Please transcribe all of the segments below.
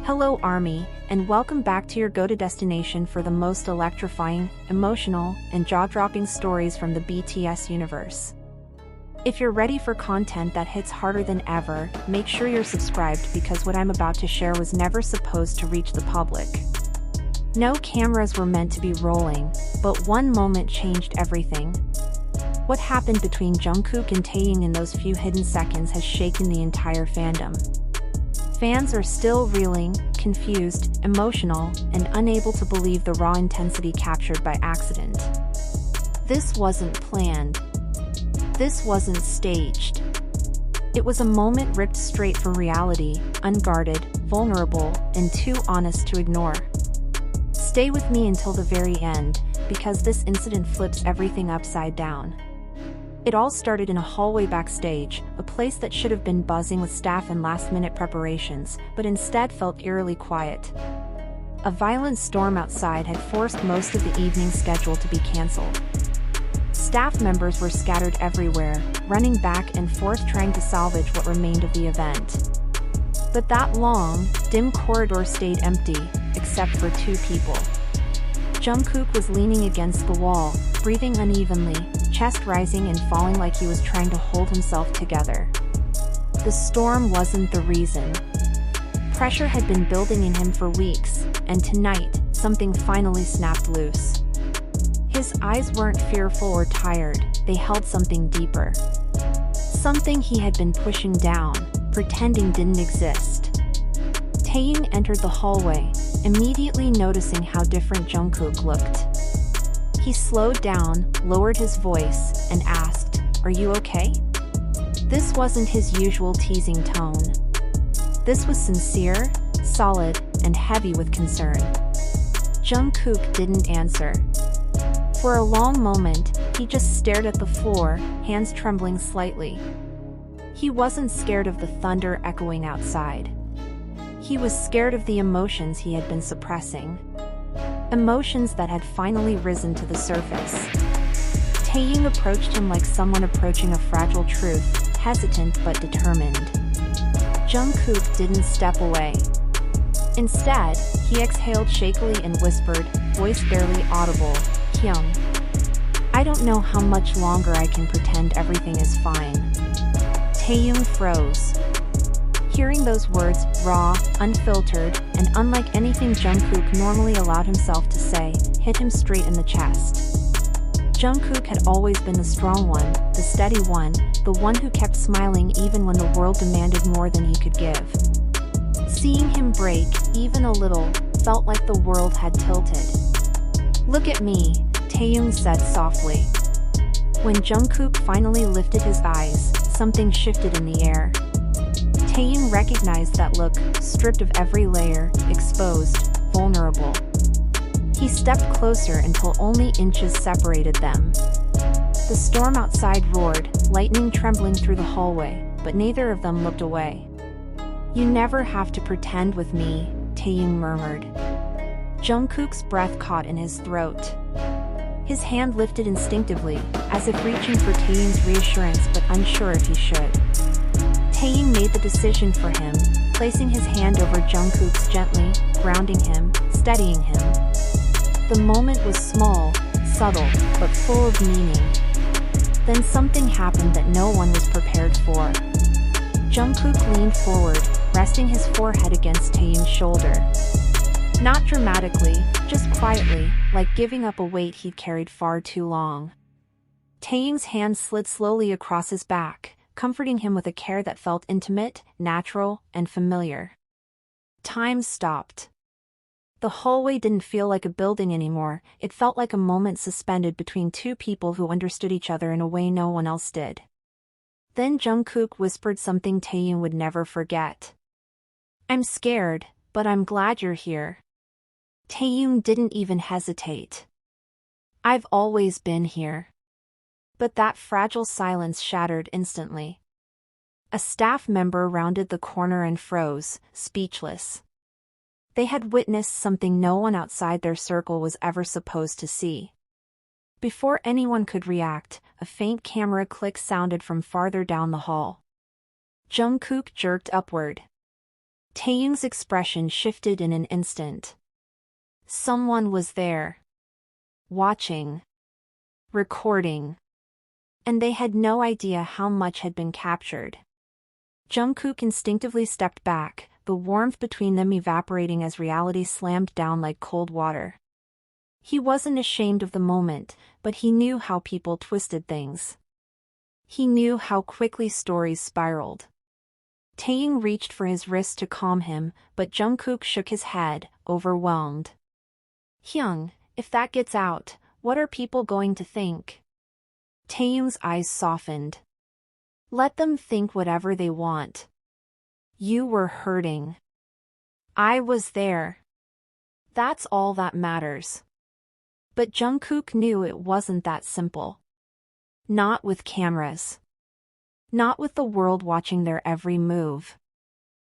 Hello Army, and welcome back to your go-to destination for the most electrifying, emotional, and jaw-dropping stories from the BTS universe. If you're ready for content that hits harder than ever, make sure you're subscribed because what I'm about to share was never supposed to reach the public. No cameras were meant to be rolling, but one moment changed everything. What happened between Jungkook and Taehyung in those few hidden seconds has shaken the entire fandom. Fans are still reeling, confused, emotional, and unable to believe the raw intensity captured by accident. This wasn't planned. This wasn't staged. It was a moment ripped straight from reality, unguarded, vulnerable, and too honest to ignore. Stay with me until the very end, because this incident flips everything upside down. It all started in a hallway backstage, a place that should have been buzzing with staff and last-minute preparations, but instead felt eerily quiet. A violent storm outside had forced most of the evening's schedule to be cancelled. Staff members were scattered everywhere, running back and forth trying to salvage what remained of the event. But that long, dim corridor stayed empty, except for two people. Jungkook was leaning against the wall, breathing unevenly, chest rising and falling like he was trying to hold himself together. The storm wasn't the reason. Pressure had been building in him for weeks, and tonight, something finally snapped loose. His eyes weren't fearful or tired, they held something deeper. Something he had been pushing down, pretending didn't exist. Taehyung entered the hallway, immediately noticing how different Jungkook looked. He slowed down, lowered his voice, and asked, "Are you okay?" This wasn't his usual teasing tone. This was sincere, solid, and heavy with concern. Jungkook didn't answer. For a long moment, he just stared at the floor, hands trembling slightly. He wasn't scared of the thunder echoing outside. He was scared of the emotions he had been suppressing. Emotions that had finally risen to the surface. Taehyung approached him like someone approaching a fragile truth, hesitant but determined. Jungkook didn't step away. Instead, he exhaled shakily and whispered, voice barely audible, "Kyung, I don't know how much longer I can pretend everything is fine." Taehyung froze. Hearing those words, raw, unfiltered, and unlike anything Jungkook normally allowed himself to say, hit him straight in the chest. Jungkook had always been the strong one, the steady one, the one who kept smiling even when the world demanded more than he could give. Seeing him break, even a little, felt like the world had tilted. "Look at me," Taehyung said softly. When Jungkook finally lifted his eyes, something shifted in the air. Taehyung recognized that look, stripped of every layer, exposed, vulnerable. He stepped closer until only inches separated them. The storm outside roared, lightning trembling through the hallway, but neither of them looked away. "You never have to pretend with me," Taehyung murmured. Jungkook's breath caught in his throat. His hand lifted instinctively, as if reaching for Taehyung's reassurance but unsure if he should. Taehyung made the decision for him, placing his hand over Jungkook's gently, grounding him, steadying him. The moment was small, subtle, but full of meaning. Then something happened that no one was prepared for. Jungkook leaned forward, resting his forehead against Taehyung's shoulder. Not dramatically, just quietly, like giving up a weight he'd carried far too long. Taehyung's hand slid slowly across his back, comforting him with a care that felt intimate, natural, and familiar. Time stopped. The hallway didn't feel like a building anymore, it felt like a moment suspended between two people who understood each other in a way no one else did. Then Jungkook whispered something Taehyung would never forget. "I'm scared, but I'm glad you're here." Taehyung didn't even hesitate. "I've always been here." But that fragile silence shattered instantly. A staff member rounded the corner and froze, speechless. They had witnessed something no one outside their circle was ever supposed to see. Before anyone could react, a faint camera click sounded from farther down the hall. Jungkook jerked upward. Taehyung's expression shifted in an instant. Someone was there. Watching. Recording. And they had no idea how much had been captured. Jungkook instinctively stepped back, the warmth between them evaporating as reality slammed down like cold water. He wasn't ashamed of the moment, but he knew how people twisted things. He knew how quickly stories spiraled. Taehyung reached for his wrist to calm him, but Jungkook shook his head, overwhelmed. Hyung, if that gets out, what are people going to think? Taehyung's eyes softened. Let them think whatever they want. You were hurting. I was there. That's all that matters. But Jungkook knew it wasn't that simple. Not with cameras. Not with the world watching their every move.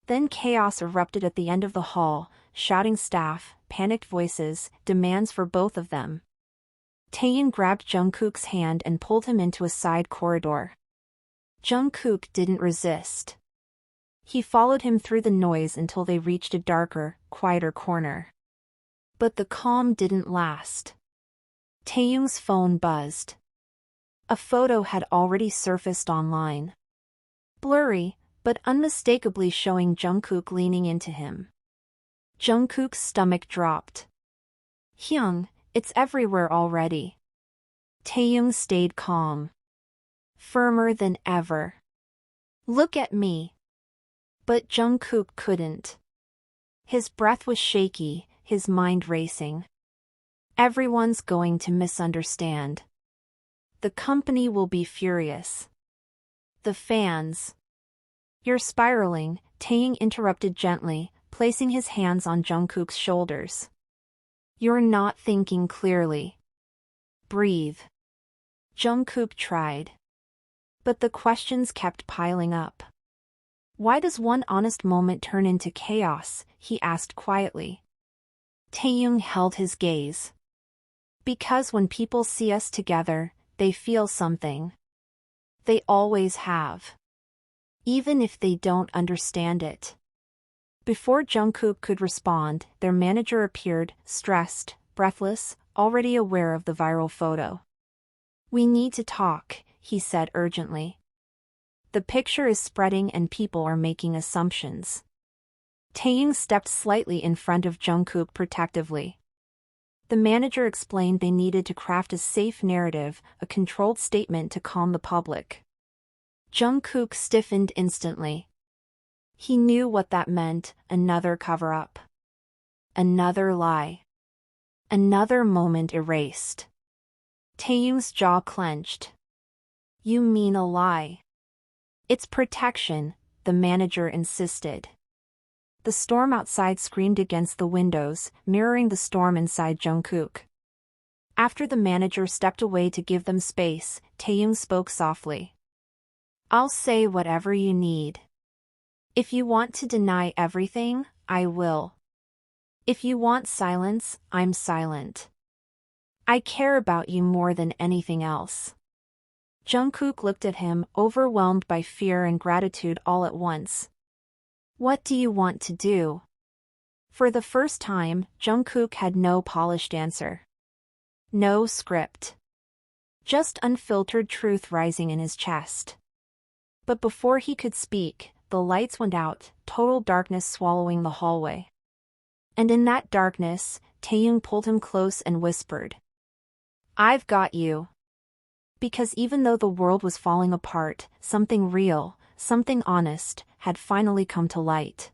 Then chaos erupted at the end of the hall, shouting staff, panicked voices, demands for both of them. Taehyung grabbed Jungkook's hand and pulled him into a side corridor. Jungkook didn't resist. He followed him through the noise until they reached a darker, quieter corner. But the calm didn't last. Taehyung's phone buzzed. A photo had already surfaced online. Blurry, but unmistakably showing Jungkook leaning into him. Jungkook's stomach dropped. Hyung, it's everywhere already. Taehyung stayed calm. Firmer than ever. Look at me. But Jungkook couldn't. His breath was shaky, his mind racing. Everyone's going to misunderstand. The company will be furious. The fans. You're spiraling, Taehyung interrupted gently, placing his hands on Jungkook's shoulders. You're not thinking clearly. Breathe. Jungkook tried. But the questions kept piling up. Why does one honest moment turn into chaos? He asked quietly. Taehyung held his gaze. Because when people see us together, they feel something. They always have. Even if they don't understand it. Before Jungkook could respond, their manager appeared, stressed, breathless, already aware of the viral photo. We need to talk, he said urgently. The picture is spreading and people are making assumptions. Taehyung stepped slightly in front of Jungkook protectively. The manager explained they needed to craft a safe narrative, a controlled statement to calm the public. Jungkook stiffened instantly. He knew what that meant, another cover-up. Another lie. Another moment erased. Taehyung's jaw clenched. You mean a lie? It's protection, the manager insisted. The storm outside screamed against the windows, mirroring the storm inside Jungkook. After the manager stepped away to give them space, Taehyung spoke softly. I'll say whatever you need. If you want to deny everything, I will. If you want silence, I'm silent. I care about you more than anything else. Jungkook looked at him, overwhelmed by fear and gratitude all at once. What do you want to do? For the first time, Jungkook had no polished answer. No script. Just unfiltered truth rising in his chest. But before he could speak, the lights went out, total darkness swallowing the hallway. And in that darkness, Taehyung pulled him close and whispered. I've got you. Because even though the world was falling apart, something real, something honest, had finally come to light.